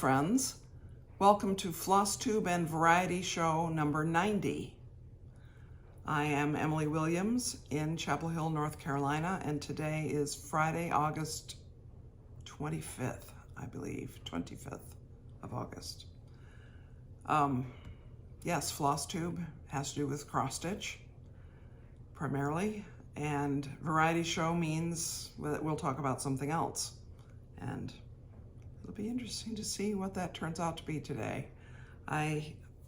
friends. Welcome to Flosstube and Variety Show number 90. I am Emily Williams in Chapel Hill, North Carolina, and today is Friday, August 25th, I believe, 25th of August. Yes, Flosstube has to do with cross stitch primarily, and Variety Show means that we'll talk about something else. And it'll be interesting to see what that turns out to be today.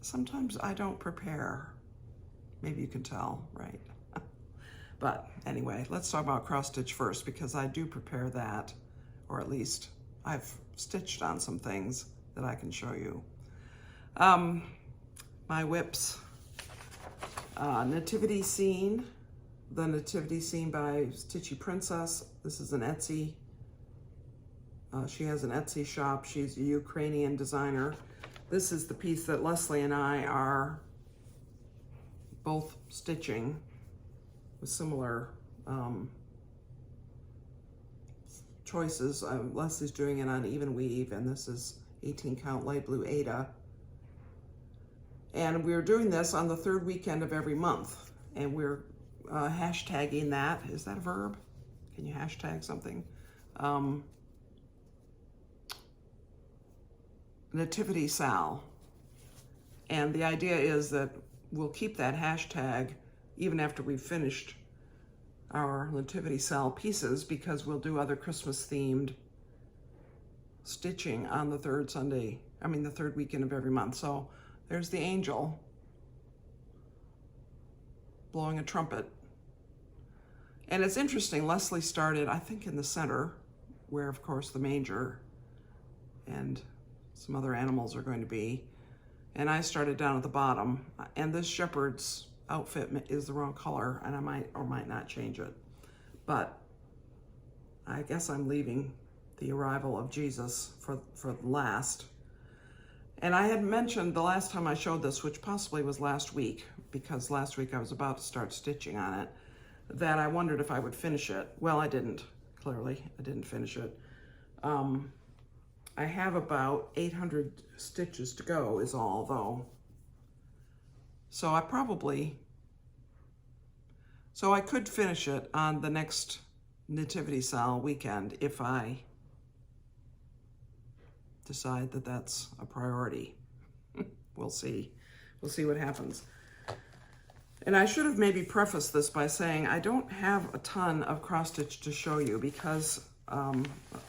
Sometimes I don't prepare. Maybe you can tell, right? But anyway, let's talk about cross stitch first, because I do prepare that, or at least I've stitched on some things that I can show you. My whips, Nativity Scene, the Nativity Scene by Stitchy Princess. This is an Etsy. She has an Etsy shop. She's a Ukrainian designer. This is the piece that Leslie and I are both stitching with similar choices. Leslie's doing an uneven weave, and this is 18 count light blue Aida. And we're doing this on the third weekend of every month, and we're hashtagging that. Is that a verb? Can you hashtag something? Nativity Sal. And the idea is that we'll keep that hashtag even after we've finished our Nativity Sal pieces, because we'll do other Christmas themed stitching on the third weekend of every month. So there's the angel blowing a trumpet. And it's interesting, Leslie started, I think, in the center, where of course the manger and some other animals are going to be. And I started down at the bottom. And this shepherd's outfit is the wrong color, and I might or might not change it. But I guess I'm leaving the arrival of Jesus for last. And I had mentioned the last time I showed this, which possibly was last week, because last week I was about to start stitching on it, that I wondered if I would finish it. Well, I didn't, clearly. I didn't finish it. I have about 800 stitches to go is all, though. So I could finish it on the next Nativity Sal weekend if I decide that that's a priority. We'll see. We'll see what happens. And I should have maybe prefaced this by saying I don't have a ton of cross stitch to show you, because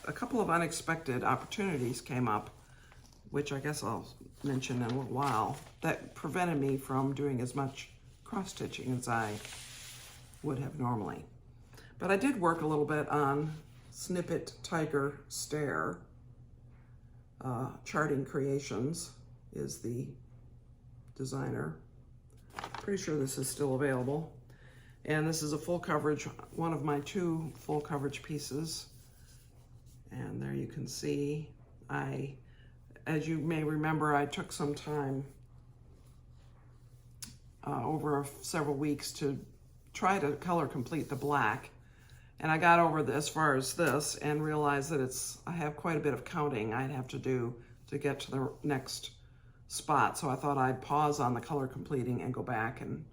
a couple of unexpected opportunities came up, which I guess I'll mention in a little while, that prevented me from doing as much cross stitching as I would have normally. But I did work a little bit on Snippet Tiger Stare. Charting Creations is the designer. Pretty sure this is still available. And this is a full coverage, one of my 2 full coverage pieces. And there you can see, as you may remember, I took some time over several weeks to try to color complete the black. And I got over as far as this and realized that I have quite a bit of counting I'd have to do to get to the next spot. So I thought I'd pause on the color completing and go back and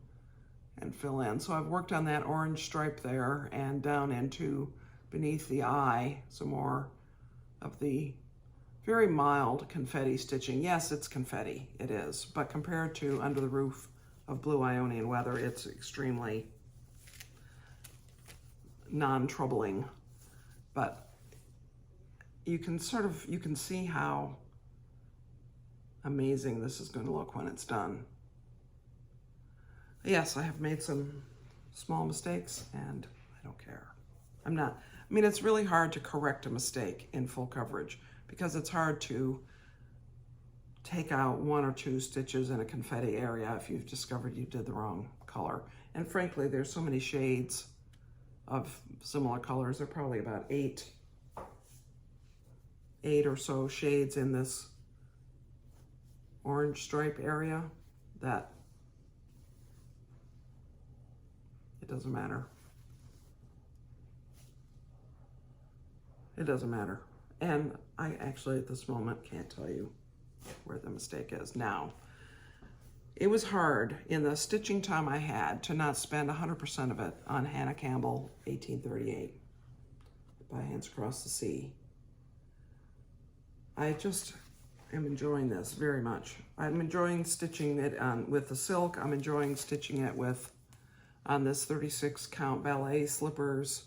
fill in. So I've worked on that orange stripe there, and down into beneath the eye, some more of the very mild confetti stitching. Yes, it's confetti, it is, but compared to Under the Roof of Blue Ionian Weather, it's extremely non-troubling. But you can see how amazing this is going to look when it's done. Yes, I have made some small mistakes, and I don't care. It's really hard to correct a mistake in full coverage, because it's hard to take out 1 or 2 stitches in a confetti area if you've discovered you did the wrong color. And frankly, there's so many shades of similar colors. There are probably about 8 or so shades in this orange stripe area that it doesn't matter. It doesn't matter. And I actually at this moment can't tell you where the mistake is. Now, it was hard in the stitching time I had to not spend 100% of it on Hannah Campbell 1838 by Hands Across the Sea. I just am enjoying this very much. I'm enjoying stitching it on with the silk. I'm enjoying stitching it with on this 36 count Ballet slippers,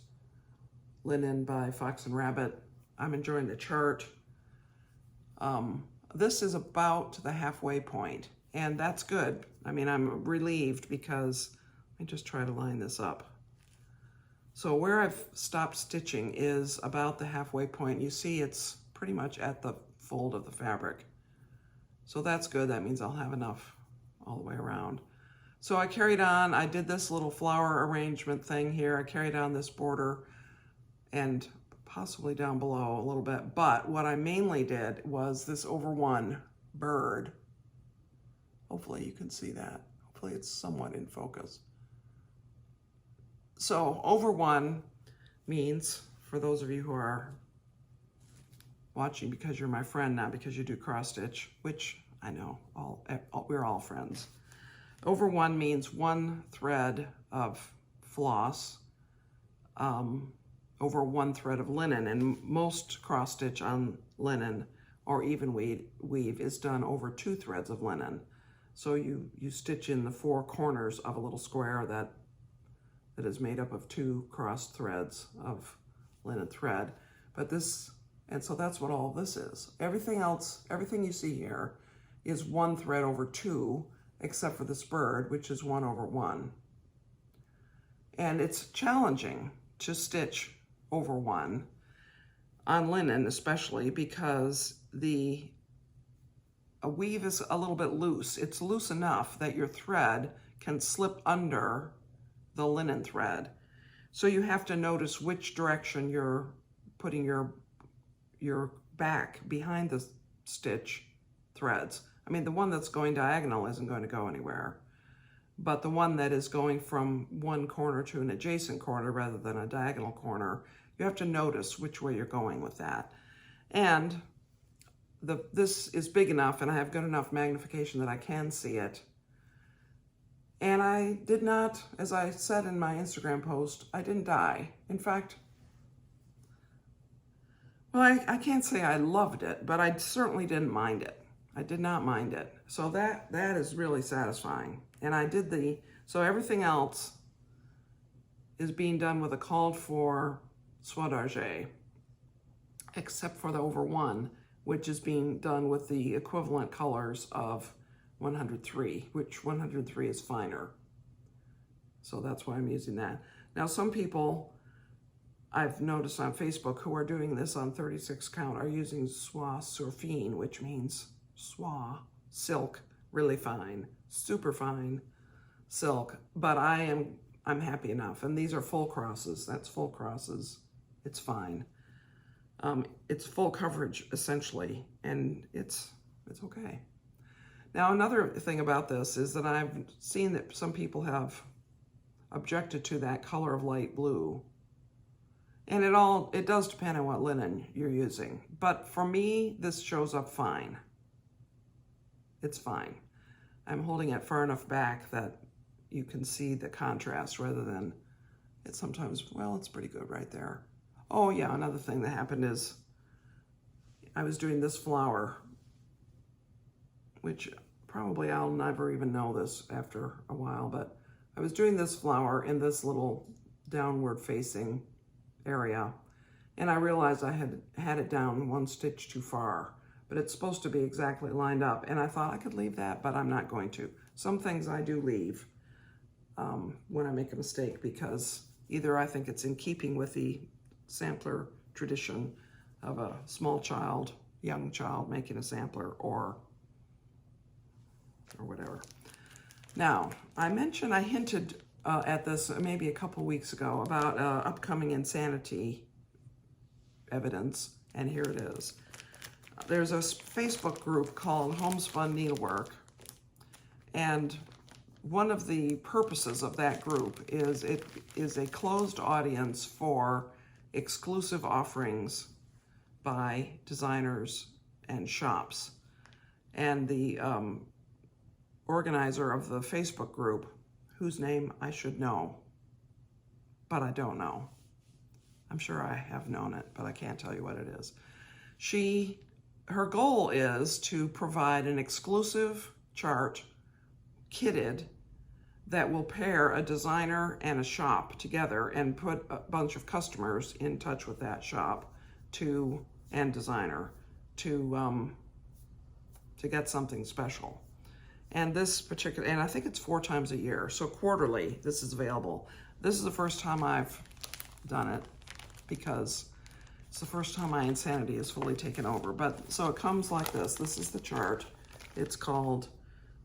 linen by Fox and Rabbit. I'm enjoying the chart. This is about the halfway point, and that's good. I mean, I'm relieved because I just try to line this up. So where I've stopped stitching is about the halfway point. You see it's pretty much at the fold of the fabric. So that's good. That means I'll have enough all the way around. So I carried on. I did this little flower arrangement thing here. I carried on this border and possibly down below a little bit. But what I mainly did was this over one bird. Hopefully you can see that. Hopefully it's somewhat in focus. So over one means, for those of you who are watching because you're my friend, not because you do cross stitch, which I know, we're all friends. Over one means one thread of floss over one thread of linen, and most cross stitch on linen or even weave is done over 2 threads of linen. So you stitch in the 4 corners of a little square that is made up of 2 crossed threads of linen thread. But this, and so that's what all this is. Everything else, everything you see here is 1 thread over 2, except for this bird, which is 1 over 1. And it's challenging to stitch over 1 on linen, especially because a weave is a little bit loose. It's loose enough that your thread can slip under the linen thread. So you have to notice which direction you're putting your back behind the stitch threads. I mean, the one that's going diagonal isn't going to go anywhere, but the one that is going from one corner to an adjacent corner rather than a diagonal corner, you have to notice which way you're going with that. And this is big enough and I have good enough magnification that I can see it. And I did not, as I said in my Instagram post, I didn't die. In fact, well, I can't say I loved it, but I certainly didn't mind it. I did not mind it. So that is really satisfying. And I did so everything else is being done with a called for soie d'argent, except for the over 1, which is being done with the equivalent colors of 103, which 103 is finer. So that's why I'm using that. Now, some people I've noticed on Facebook who are doing this on 36 count are using soie surfine, which means soie, silk, really fine, super fine silk. But I'm happy enough. And these are full crosses. That's full crosses. It's fine. It's full coverage essentially, and it's okay. Now, another thing about this is that I've seen that some people have objected to that color of light blue. And it does depend on what linen you're using. But for me, this shows up fine. It's fine. I'm holding it far enough back that you can see the contrast rather than it sometimes, well, it's pretty good right there. Oh yeah, another thing that happened is I was doing this flower, which probably I'll never even know this after a while, but I was doing this flower in this little downward facing area, and I realized I had it down 1 stitch too far, but it's supposed to be exactly lined up, and I thought I could leave that, but I'm not going to. Some things I do leave when I make a mistake, because either I think it's in keeping with the sampler tradition of a small child, young child making a sampler, or whatever. Now, I hinted at this maybe a couple weeks ago about upcoming insanity evidence, and here it is. There's a Facebook group called Homespun Needlework, and one of the purposes of that group is it is a closed audience for exclusive offerings by designers and shops. And the organizer of the Facebook group, whose name I should know, but I don't know. I'm sure I have known it, but I can't tell you what it is. Her goal is to provide an exclusive chart, kitted, that will pair a designer and a shop together and put a bunch of customers in touch with that shop and designer to get something special. And this particular, and I think it's 4 times a year, so quarterly this is available. This is the first time I've done it because it's the first time my insanity is fully taken over. But so it comes like this. This is the chart. It's called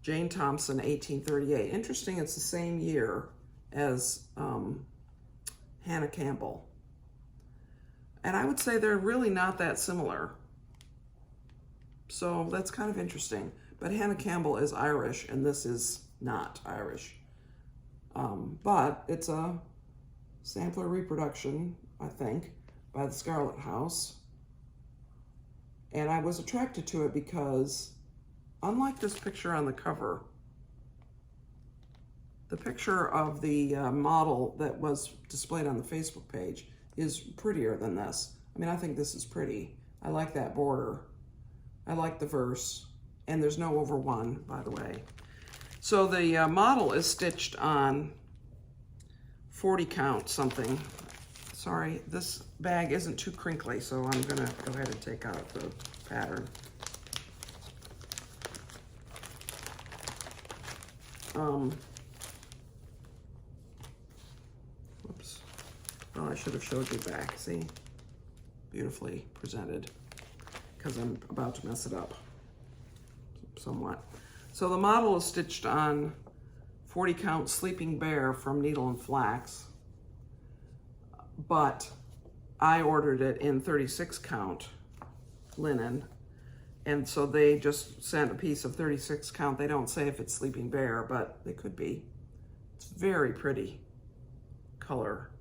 Jane Thompson, 1838. Interesting, it's the same year as Hannah Campbell. And I would say they're really not that similar. So that's kind of interesting. But Hannah Campbell is Irish, and this is not Irish. But it's a sampler reproduction, I think, by the Scarlet House. And I was attracted to it because, unlike this picture on the cover, the picture of the model that was displayed on the Facebook page is prettier than this. I mean, I think this is pretty. I like that border. I like the verse. And there's no over 1, by the way. So the model is stitched on 40 count something. Sorry, this bag isn't too crinkly, so I'm gonna go ahead and take out the pattern. Whoops. Well, I should have showed you back. See? Beautifully presented, because I'm about to mess it up somewhat. So the model is stitched on 40 count Sleeping Bear from Needle and Flax, but I ordered it in 36 count linen, and so they just sent a piece of 36 count. They don't say if it's Sleeping Bear, but they could be. It's very pretty color.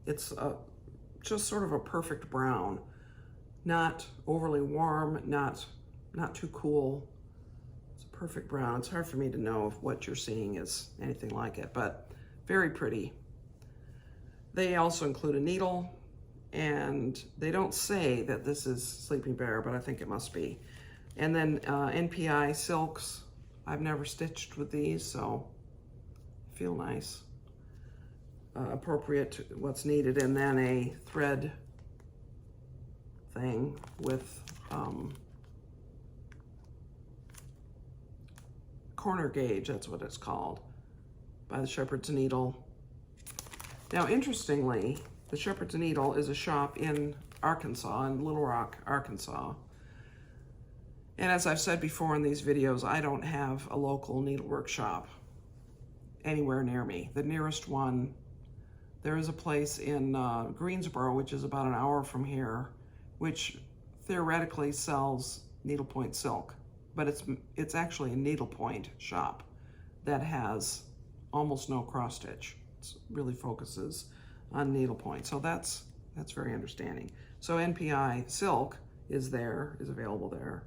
It's just sort of a perfect brown. Not overly warm, not too cool. It's a perfect brown. It's hard for me to know if what you're seeing is anything like it, but very pretty. They also include a needle, and they don't say that this is Sleeping Bear, but I think it must be. And then NPI silks. I've never stitched with these, so feel nice. Appropriate to what's needed, and then a thread thing with corner gauge, that's what it's called, by the Shepherd's Needle. Now, interestingly, the Shepherd's Needle is a shop in Arkansas, in Little Rock, Arkansas. And as I've said before in these videos, I don't have a local needlework shop anywhere near me. The nearest one, there is a place in Greensboro, which is about an hour from here, which theoretically sells needlepoint silk, but it's actually a needlepoint shop that has almost no cross stitch. It really focuses on needlepoint, so that's very understanding. So NPI silk is available there,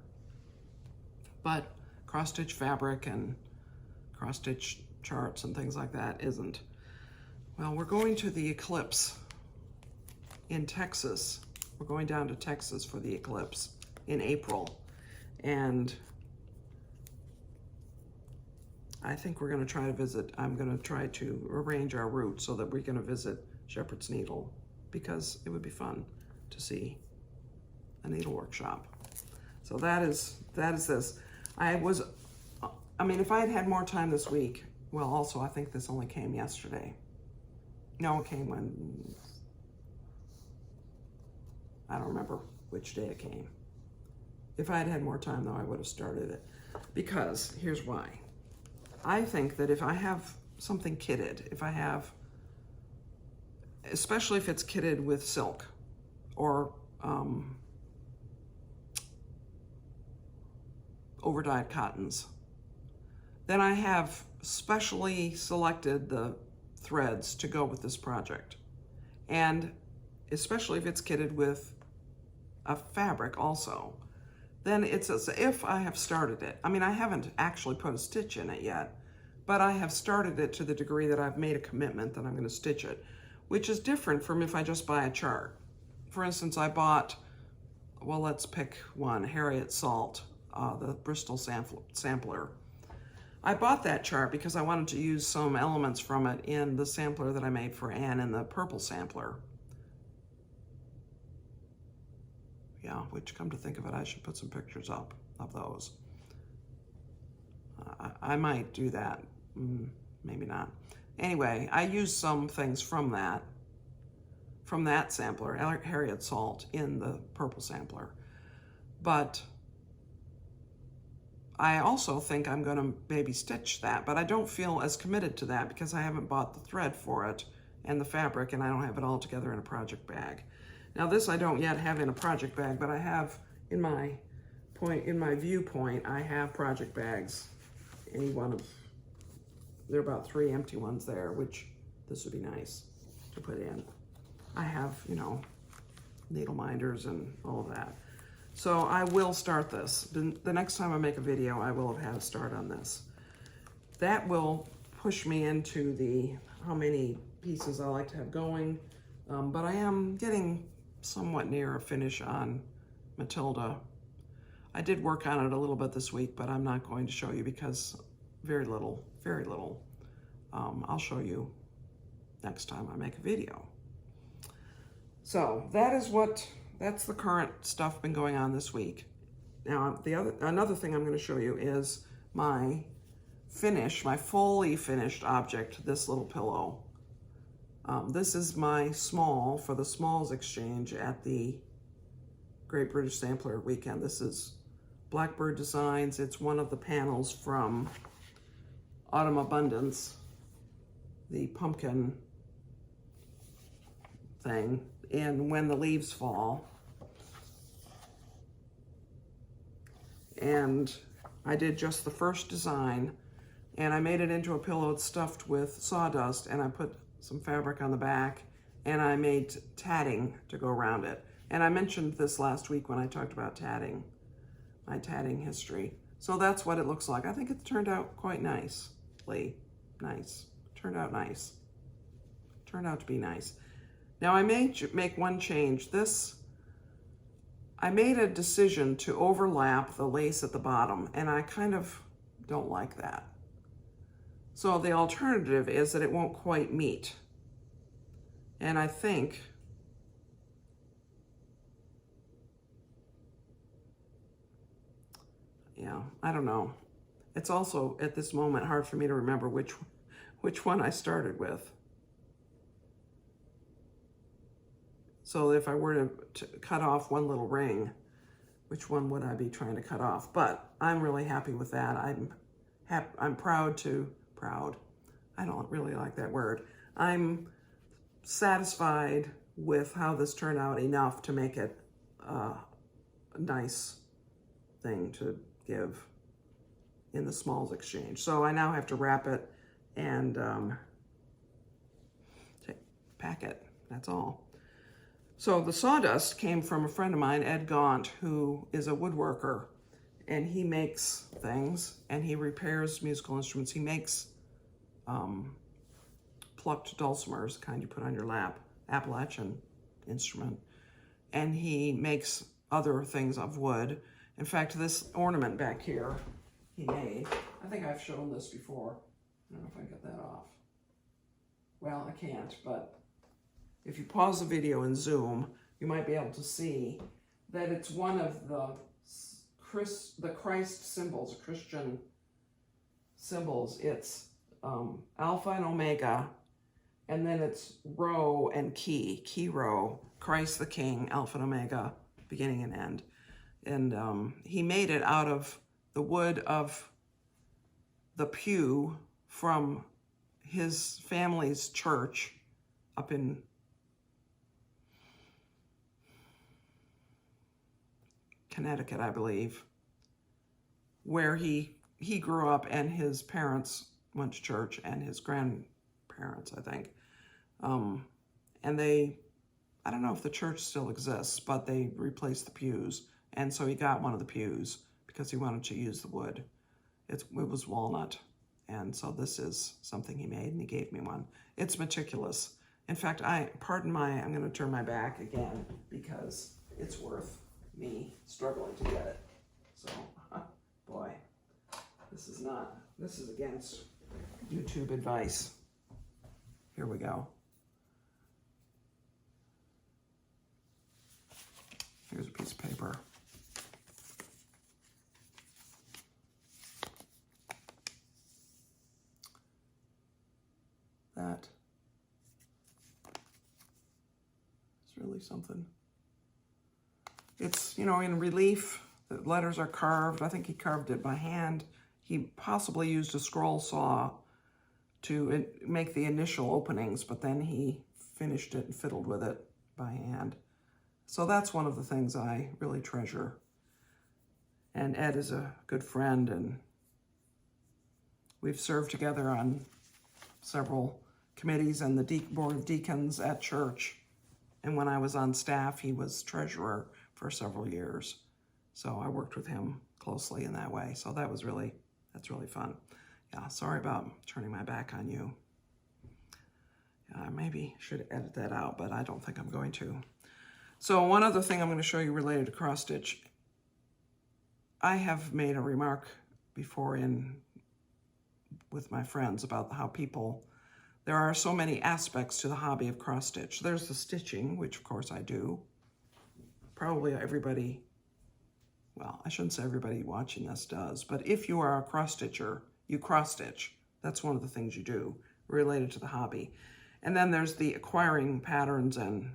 but cross stitch fabric and cross stitch charts and things like that isn't. Well, we're going to the eclipse in Texas. We're going down to Texas for the eclipse in April, and I think we're going to try to visit. I'm going to try to arrange our route so that we're going to visit Shepherd's Needle, because it would be fun to see a needlework shop. So that is this. I mean, if I had had more time this week, well, also I think this only came yesterday. No, it came when, I don't remember which day it came. If I had had more time, though, I would have started it. Because, here's why. I think that if I have something kitted, especially if it's kitted with silk or over-dyed cottons, then I have specially selected the threads to go with this project. and especially if it's kitted with a fabric also, then it's as if I have started it. I mean, I haven't actually put a stitch in it yet, but I have started it to the degree that I've made a commitment that I'm going to stitch it, which is different from if I just buy a chart. For instance, I bought, well, let's pick one, Harriet Salt, the Bristol sampler. I bought that chart because I wanted to use some elements from it in the sampler that I made for Anne in the purple sampler. Yeah, which, come to think of it, I should put some pictures up of those. I might do that, maybe not. Anyway, I used some things from that sampler, Harriet Salt, in the purple sampler. But I also think I'm going to maybe stitch that, but I don't feel as committed to that because I haven't bought the thread for it and the fabric, and I don't have it all together in a project bag. Now this I don't yet have in a project bag, but I have in my viewpoint, I have project bags. Any one of, there are about 3 empty ones there, which this would be nice to put in. I have, you know, needle minders and all of that. So I will start this. The next time I make a video, I will have had a start on this. That will push me into the how many pieces I like to have going, but I am getting somewhat near a finish on Matilda. I did work on it a little bit this week, but I'm not going to show you because very little. I'll show you next time I make a video. So that's the current stuff been going on this week. Now another thing I'm going to show you is my fully finished object, this little pillow. This is my small for the Smalls exchange at the Great British Sampler weekend. This is Blackbird Designs. It's one of the panels from Autumn Abundance, the pumpkin thing, and When the Leaves Fall. And I did just the first design, and I made it into a pillow. It's stuffed with sawdust, and I put some fabric on the back, and I made tatting to go around it. And I mentioned this last week when I talked about tatting, my tatting history. So that's what it looks like. I think it turned out quite nicely. Nice. Turned out nice. Turned out to be nice. Now I may make one change. I made a decision to overlap the lace at the bottom, and I kind of don't like that. So the alternative is that it won't quite meet. And I think yeah, I don't know. It's also at this moment hard for me to remember which one I started with. So if I were to cut off one little ring, which one would I be trying to cut off? But I'm really happy with that. I'm proud. I don't really like that word. I'm satisfied with how this turned out enough to make it a nice thing to give in the Smalls exchange. So I now have to wrap it and pack it. That's all. So the sawdust came from a friend of mine, Ed Gaunt, who is a woodworker, and he makes things and he repairs musical instruments. He makes plucked dulcimers, kind you put on your lap, Appalachian instrument, and he makes other things of wood. In fact, this ornament back here he made, I think I've shown this before. I don't know if I can get that off. Well, I can't, but if you pause the video and zoom, you might be able to see that it's one of the Christ symbols, Christian symbols. It's Alpha and Omega, and then it's row and key row, Christ the King, Alpha and Omega, beginning and end. And he made it out of the wood of the pew from his family's church up in Connecticut, I believe, where he grew up, and his parents went to church, and his grandparents, I think. and I don't know if the church still exists, but they replaced the pews. And so he got one of the pews because he wanted to use the wood. It was walnut. And so this is something he made, and he gave me one. It's meticulous. In fact, I'm going to turn my back again because it's worth me struggling to get it. So, boy, this is against YouTube advice. Here we go. Here's a piece of paper. That is really something. It's, in relief. The letters are carved. I think he carved it by hand. He possibly used a scroll saw to make the initial openings, but then he finished it and fiddled with it by hand. So that's one of the things I really treasure. And Ed is a good friend, and we've served together on several committees and the board of deacons at church. And when I was on staff, he was treasurer for several years. So I worked with him closely in that way. So that's really fun. Yeah, sorry about turning my back on you. I maybe should edit that out, but I don't think I'm going to. So one other thing I'm going to show you related to cross stitch. I have made a remark before with my friends about how there are so many aspects to the hobby of cross stitch. There's the stitching, which of course I do. Probably everybody, well, I shouldn't say everybody watching this does, but if you are a cross stitcher, you cross stitch. That's one of the things you do related to the hobby. And then there's the acquiring patterns and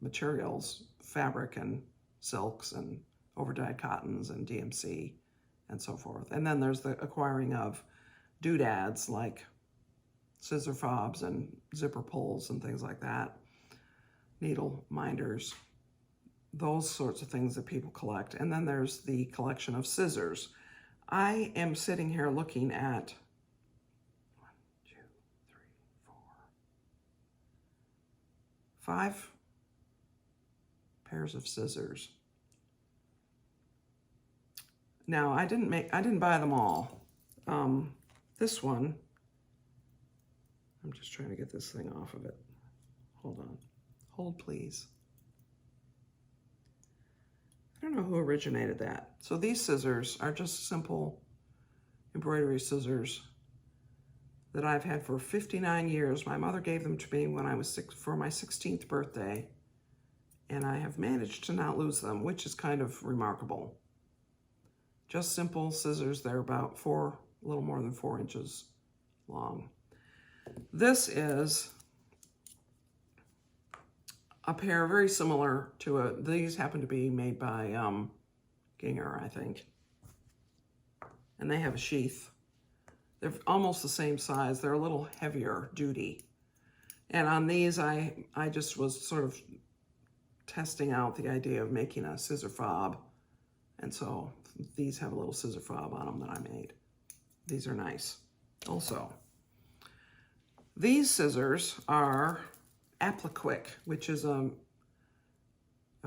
materials, fabric and silks and overdyed cottons and DMC and so forth. And then there's the acquiring of doodads like scissor fobs and zipper pulls and things like that, needle minders, those sorts of things that people collect. And then there's the collection of scissors. I am sitting here looking at 5 pairs of scissors. Now, I didn't buy them all. This one, I'm just trying to get this thing off of it. Hold on. Hold, please. I don't know who originated that. So these scissors are just simple embroidery scissors that I've had for 59 years. My mother gave them to me when I was for my 16th birthday, and I have managed to not lose them, which is kind of remarkable. Just simple scissors. They're about a little more than 4 inches long. This is a pair very similar to these happen to be made by Ginger, I think. And they have a sheath. They're almost the same size. They're a little heavier duty. And on these, I just was sort of testing out the idea of making a scissor fob. And so these have a little scissor fob on them that I made. These are nice. Also, these scissors are Appliquick, which is a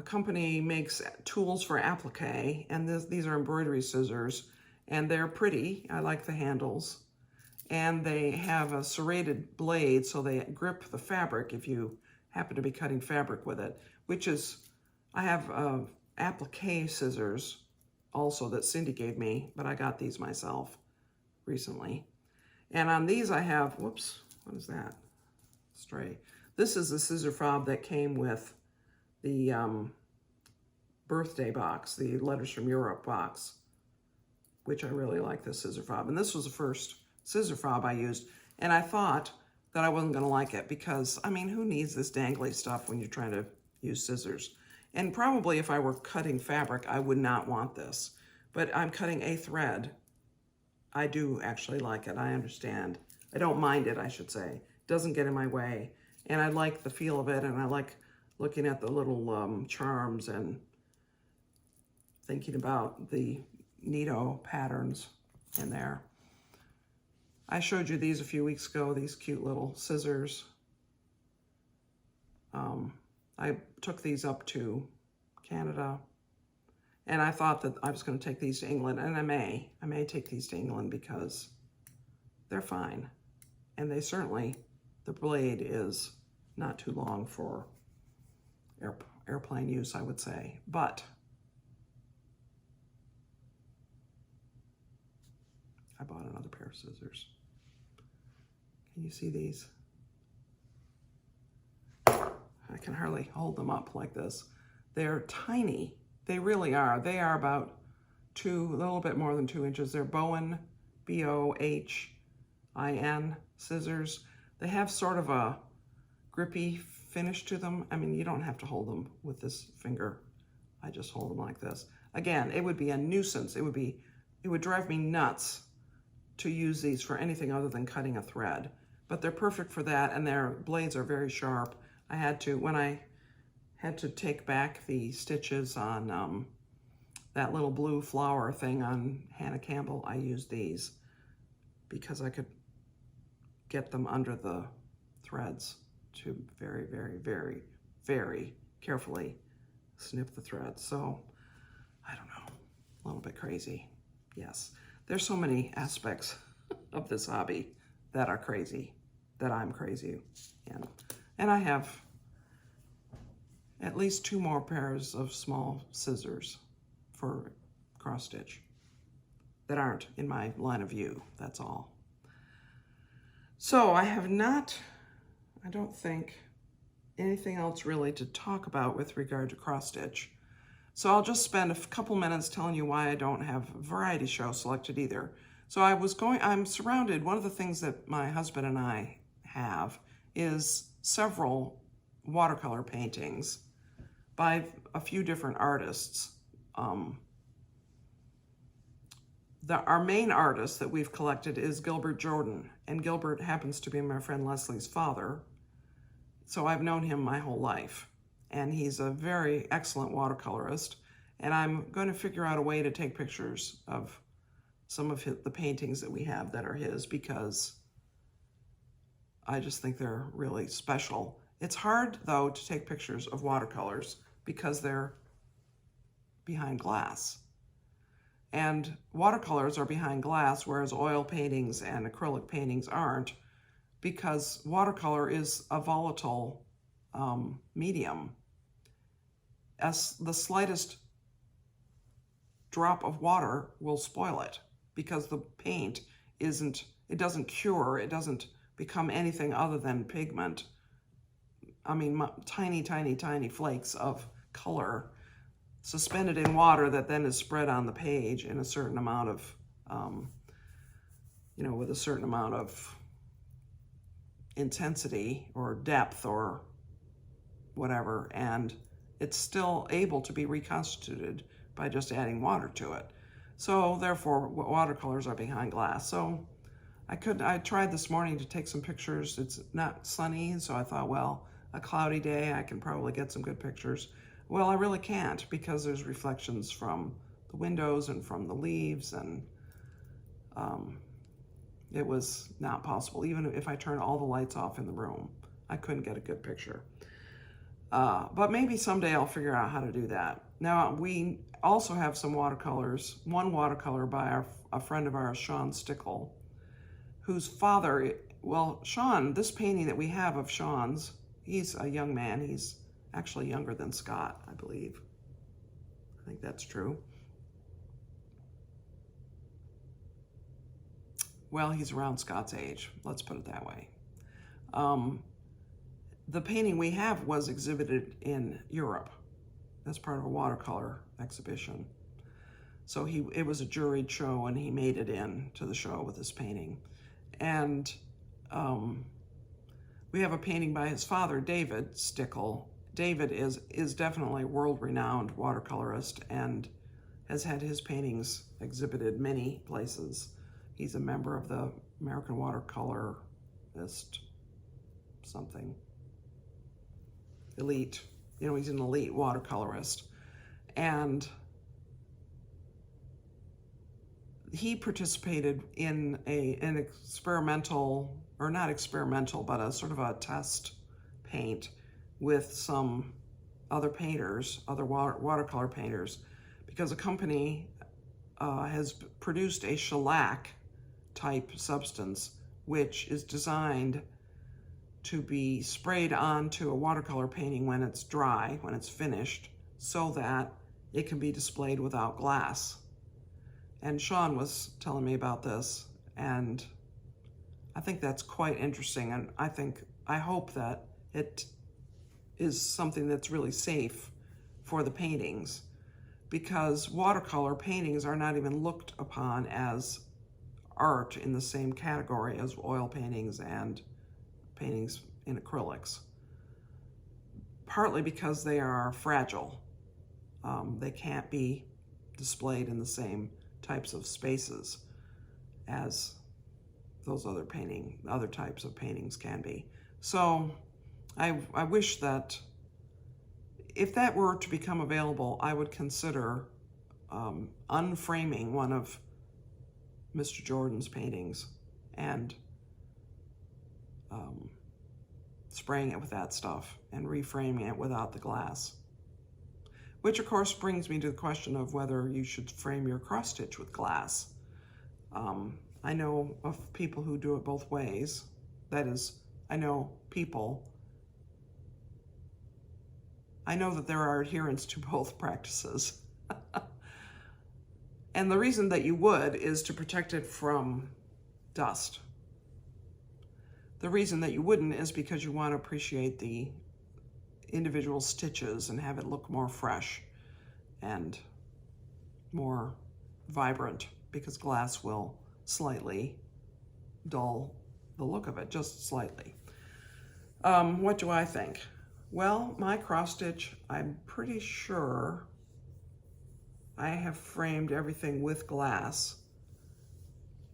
company makes tools for applique, and these are embroidery scissors, and they're pretty. I like the handles, and they have a serrated blade, so they grip the fabric if you happen to be cutting fabric with it, which is, I have applique scissors also that Cindy gave me, but I got these myself recently. And on these I have, whoops, what is that? Stray. This is the scissor fob that came with the birthday box, the Letters from Europe box, which I really like this scissor fob. And this was the first scissor fob I used. And I thought that I wasn't going to like it because, I mean, who needs this dangly stuff when you're trying to use scissors? And probably if I were cutting fabric, I would not want this. But I'm cutting a thread. I do actually like it. I understand. I don't mind it, I should say. It doesn't get in my way. And I like the feel of it, and I like looking at the little charms and thinking about the Nito patterns in there. I showed you these a few weeks ago, these cute little scissors. I took these up to Canada, and I thought that I was going to take these to England, and I may take these to England because they're fine. And they certainly, the blade is not too long for airplane use, I would say. But I bought another pair of scissors. Can you see these? I can hardly hold them up like this. They're tiny. They really are. They are about a little bit more than 2 inches. They're Bohin, B-O-H-I-N scissors. They have sort of a grippy finish to them. I mean, you don't have to hold them with this finger. I just hold them like this. Again, it would be a nuisance. It would drive me nuts to use these for anything other than cutting a thread. But they're perfect for that, and their blades are very sharp. I had to, when I had to take back the stitches on that little blue flower thing on Hannah Campbell, I used these because I could get them under the threads to very, very, very, very carefully snip the threads. So, I don't know, a little bit crazy. Yes, there's so many aspects of this hobby that are crazy, that I'm crazy in. And I have at least 2 more pairs of small scissors for cross stitch that aren't in my line of view, that's all. So I have not, I don't think, anything else really to talk about with regard to cross stitch. So I'll just spend a couple minutes telling you why I don't have a variety show selected either. So I'm surrounded, one of the things that my husband and I have is several watercolor paintings by a few different artists. Our main artist that we've collected is Gilbert Jordan, and Gilbert happens to be my friend Leslie's father, so I've known him my whole life, and he's a very excellent watercolorist, and I'm going to figure out a way to take pictures of some of the paintings that we have that are his, because I just think they're really special. It's hard, though, to take pictures of watercolors because they're behind glass. And watercolors are behind glass, whereas oil paintings and acrylic paintings aren't, because watercolor is a volatile medium. As the slightest drop of water will spoil it, because the paint doesn't cure, it doesn't become anything other than pigment. I mean, tiny, tiny, tiny flakes of color suspended in water that then is spread on the page in a certain amount of, with a certain amount of intensity or depth or whatever, and it's still able to be reconstituted by just adding water to it. So therefore, watercolors are behind glass. So I tried this morning to take some pictures. It's not sunny, so I thought, well, a cloudy day, I can probably get some good pictures. Well, I really can't, because there's reflections from the windows and from the leaves, and it was not possible. Even if I turned all the lights off in the room, I couldn't get a good picture. But maybe someday I'll figure out how to do that. Now, we also have some watercolors, one watercolor by a friend of ours, Sean Stickle, whose father, well, Sean, this painting that we have of Sean's, he's a young man. He's actually younger than Scott, I believe. I think that's true. Well, he's around Scott's age, let's put it that way. The painting we have was exhibited in Europe as part of a watercolor exhibition. So it was a juried show, and he made it in to the show with his painting. And we have a painting by his father, David Stickle. David is definitely a world-renowned watercolorist and has had his paintings exhibited many places. He's a member of the American Watercolorist something. Elite. He's an elite watercolorist. And he participated in an experimental, or not experimental, but a sort of a test paint with some other painters, other watercolor painters, because a company has produced a shellac type substance which is designed to be sprayed onto a watercolor painting when it's dry, when it's finished, so that it can be displayed without glass. And Sean was telling me about this, and I think that's quite interesting, and I hope that it is something that's really safe for the paintings, because watercolor paintings are not even looked upon as art in the same category as oil paintings and paintings in acrylics, partly because they are fragile. They can't be displayed in the same types of spaces as those other types of paintings can be. So I wish that if that were to become available, I would consider unframing one of Mr. Jordan's paintings and spraying it with that stuff and reframing it without the glass. Which of course brings me to the question of whether you should frame your cross stitch with glass. I know of people who do it both ways. That is, I know that there are adherents to both practices. And the reason that you would is to protect it from dust. The reason that you wouldn't is because you want to appreciate the individual stitches and have it look more fresh and more vibrant, because glass will slightly dull the look of it, just slightly. What do I think? Well, my cross stitch, I'm pretty sure I have framed everything with glass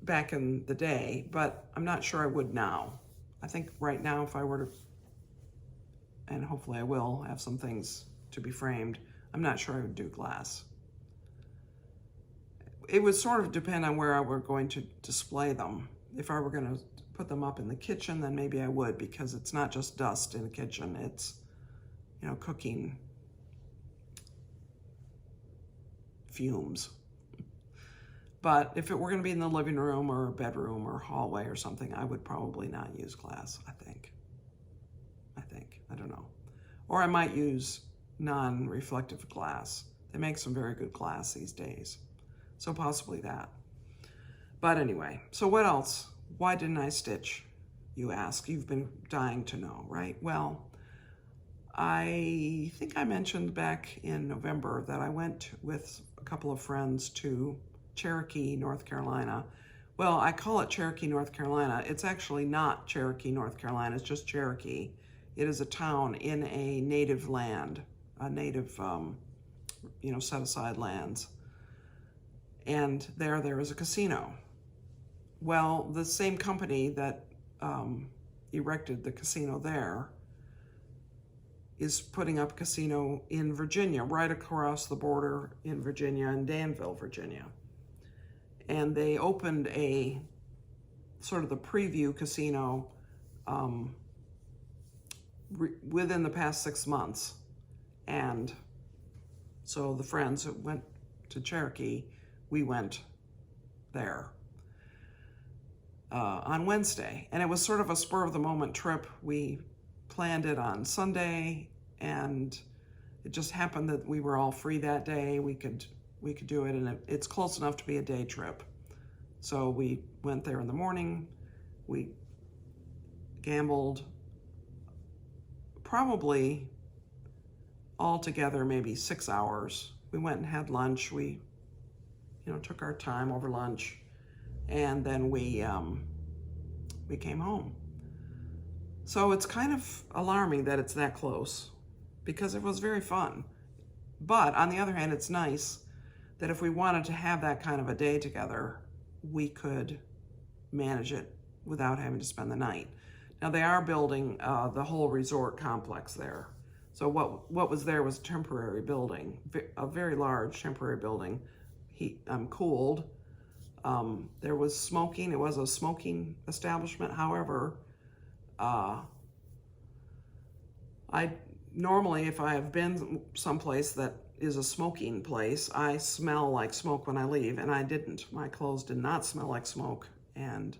back in the day, but I'm not sure I would now. I think right now, if I were to, and hopefully I will have some things to be framed, I'm not sure I would do glass. It would sort of depend on where I were going to display them. If I were going to put them up in the kitchen, then maybe I would, because it's not just dust in the kitchen, it's, you know, cooking fumes. But if it were going to be in the living room or bedroom or hallway or something, I would probably not use glass, I think. I don't know. Or I might use non-reflective glass. They make some very good glass these days. So possibly that. But anyway, so what else? Why didn't I stitch, you ask? You've been dying to know, right? Well, I think I mentioned back in November that I went with a couple of friends to Cherokee, North Carolina. Well, I call it Cherokee, North Carolina. It's actually not Cherokee, North Carolina. It's just Cherokee. It is a town in a native land, a native, set-aside lands. And there is a casino. Well, the same company that erected the casino there is putting up a casino in Virginia, right across the border in Virginia, in Danville, Virginia. And they opened a sort of the preview casino within the past 6 months. And so the friends who went to Cherokee, we went there on Wednesday. And it was sort of a spur of the moment trip. We planned it on Sunday, and it just happened that we were all free that day. We could do it, and it's close enough to be a day trip. So we went there in the morning. We gambled probably all together maybe 6 hours. We went and had lunch. We took our time over lunch, and then we came home. So it's kind of alarming that it's that close, because it was very fun. But on the other hand, it's nice that if we wanted to have that kind of a day together, we could manage it without having to spend the night. Now, they are building the whole resort complex there. So what was there was a temporary building, a very large temporary building, cooled. There was smoking. It was a smoking establishment. However, I normally if I have been someplace that is a smoking place, I smell like smoke when I leave, and I didn't. My clothes did not smell like smoke, and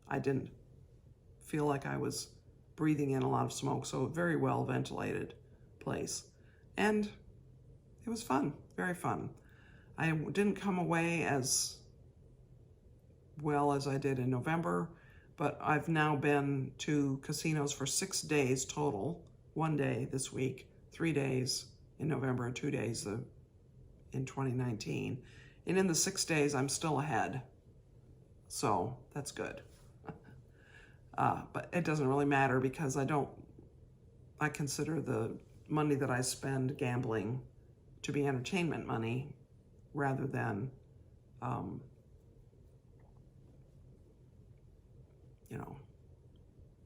I didn't feel like I was breathing in a lot of smoke, so a very well ventilated place. And it was fun, very fun. I didn't come away as well as I did in November, but I've now been to casinos for 6 days total, 1 day this week, 3 days in November, and 2 days in 2019. And in the 6 days, I'm still ahead. So that's good. But it doesn't really matter because I consider the money that I spend gambling to be entertainment money rather than,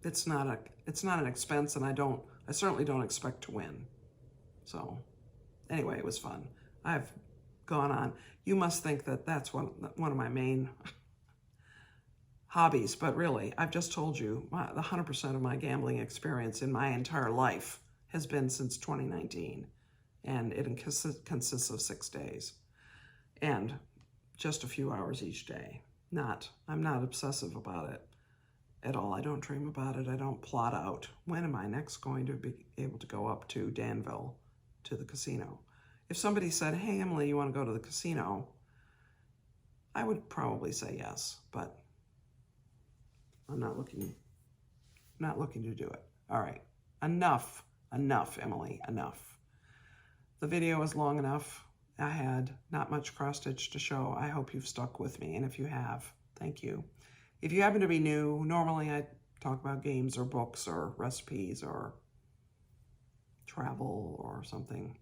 it's not an expense, and I certainly don't expect to win. So anyway, it was fun. I've gone on. You must think that that's one of my main hobbies, but really, I've just told you, the 100% of my gambling experience in my entire life has been since 2019, and it consists of 6 days, and just a few hours each day. I'm not obsessive about it at all. I don't dream about it. I don't plot out, when am I next going to be able to go up to Danville to the casino? If somebody said, hey, Emily, you want to go to the casino? I would probably say yes, but I'm not looking to do it. All right, enough, Emily, enough. The video is long enough. I had not much cross stitch to show. I hope you've stuck with me, and if you have, thank you. If you happen to be new, normally I talk about games or books or recipes or travel or something.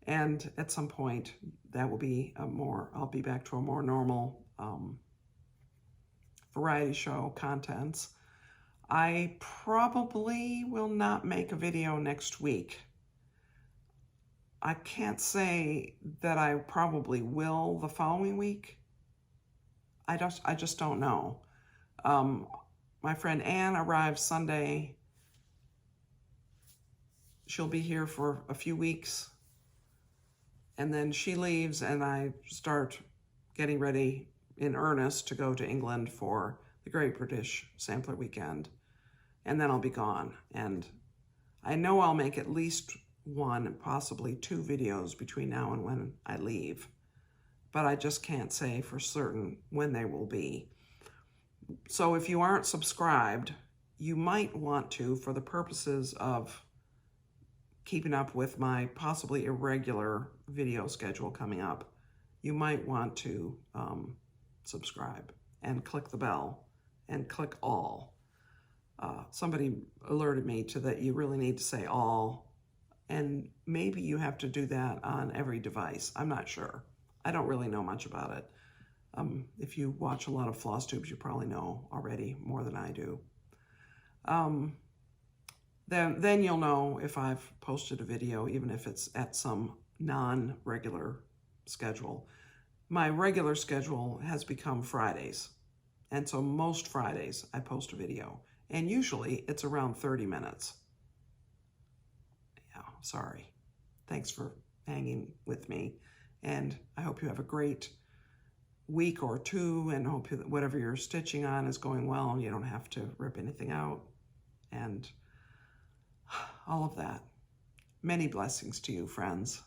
And at some point, that will be I'll be back to a more normal variety show contents. I probably will not make a video next week. I can't say that I probably will the following week. I just don't know. My friend Anne arrives Sunday. She'll be here for a few weeks, and then she leaves, and I start getting ready in earnest to go to England for the Great British Sampler Weekend, and then I'll be gone. And I know I'll make at least 1, possibly 2 videos between now and when I leave, but I just can't say for certain when they will be. So if you aren't subscribed, you might want to, for the purposes of keeping up with my possibly irregular video schedule coming up, you might want to subscribe and click the bell and click all. Somebody alerted me to that you really need to say all, and maybe you have to do that on every device. I'm not sure. I don't really know much about it. If you watch a lot of Flosstubes, you probably know already more than I do. Then you'll know if I've posted a video, even if it's at some non-regular schedule. My regular schedule has become Fridays, and so most Fridays I post a video, and usually it's around 30 minutes. Yeah, sorry. Thanks for hanging with me, and I hope you have a great week or 2, and hope that whatever you're stitching on is going well and you don't have to rip anything out, and all of that. Many blessings to you, friends.